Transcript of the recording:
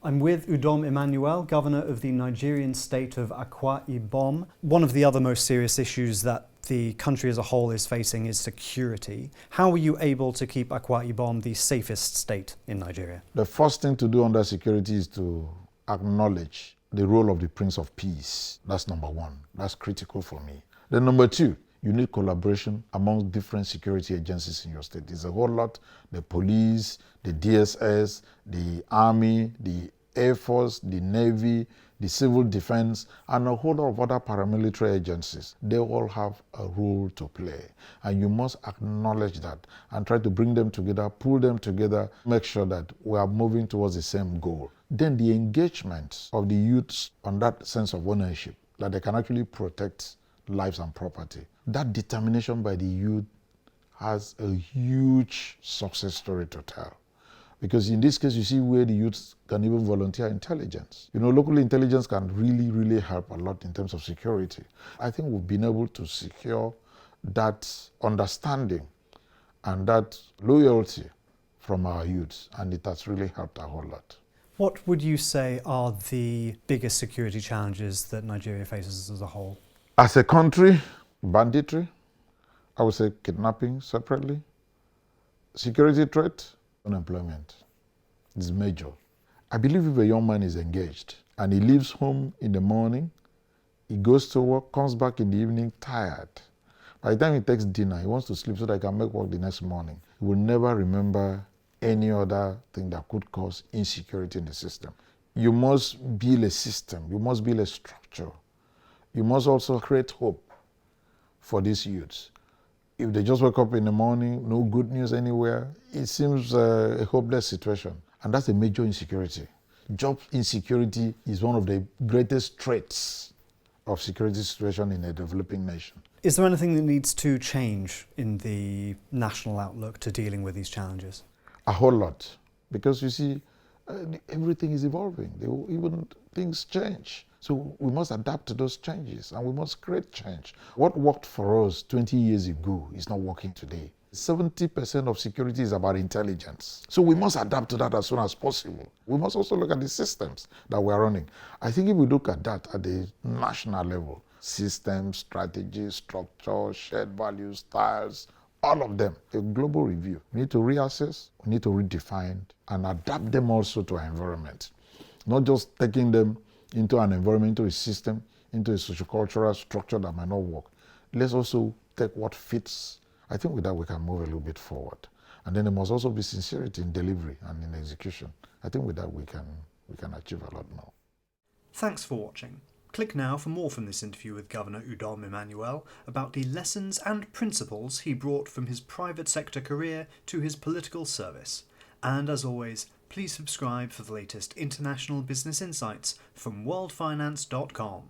I'm with Udom Emmanuel, Governor of the Nigerian state of Akwa Ibom. One of the other most serious issues that the country as a whole is facing is security. How were you able to keep Akwa Ibom the safest state in Nigeria? The first thing to do under security is to acknowledge the role of the Prince of Peace. That's number one. That's critical for me. Then number two, you need collaboration among different security agencies in your state. There's a whole lot: the police, the DSS, the army, the Air Force, the Navy, the civil defense, and a whole lot of other paramilitary agencies. They all have a role to play. And you must acknowledge that and try to bring them together, pull them together, make sure that we are moving towards the same goal. Then the engagement of the youths on that sense of ownership, that they can actually protect lives and property. That determination by the youth has a huge success story to tell. Because in this case, you see where the youths can even volunteer intelligence. Local intelligence can really help a lot in terms of security. I think we've been able to secure that understanding and that loyalty from our youths, and it has really helped a whole lot. What would you say are the biggest security challenges that Nigeria faces as a whole? As a country, banditry, I would say kidnapping separately, security threat, unemployment is major. I believe if a young man is engaged and he leaves home in the morning, he goes to work, comes back in the evening tired. By the time he takes dinner, he wants to sleep so that he can make work the next morning. He will never remember any other thing that could cause insecurity in the system. You must build a system, you must build a structure. You must also create hope for these youths. If they just wake up in the morning, no good news anywhere, it seems a hopeless situation. And that's a major insecurity. Job insecurity is one of the greatest threats of security situation in a developing nation. Is there anything that needs to change in the national outlook to dealing with these challenges? A whole lot. Because you see, everything is evolving. Even things change. So we must adapt to those changes and we must create change. What worked for us 20 years ago is not working today. 70% of security is about intelligence. So we must adapt to that as soon as possible. We must also look at the systems that we're running. I think if we look at that at the national level, systems, strategy, structure, shared values, styles, all of them, a global review. We need to reassess, we need to redefine and adapt them also to our environment. Not just taking them into an environment, into a system, into a sociocultural structure that might not work. Let's also take what fits. I think with that we can move a little bit forward. And then there must also be sincerity in delivery and in execution. I think with that we can achieve a lot more. Thanks for watching. Click now for more from this interview with Governor Udom Emmanuel about the lessons and principles he brought from his private sector career to his political service. And as always, please subscribe for the latest international business insights from worldfinance.com.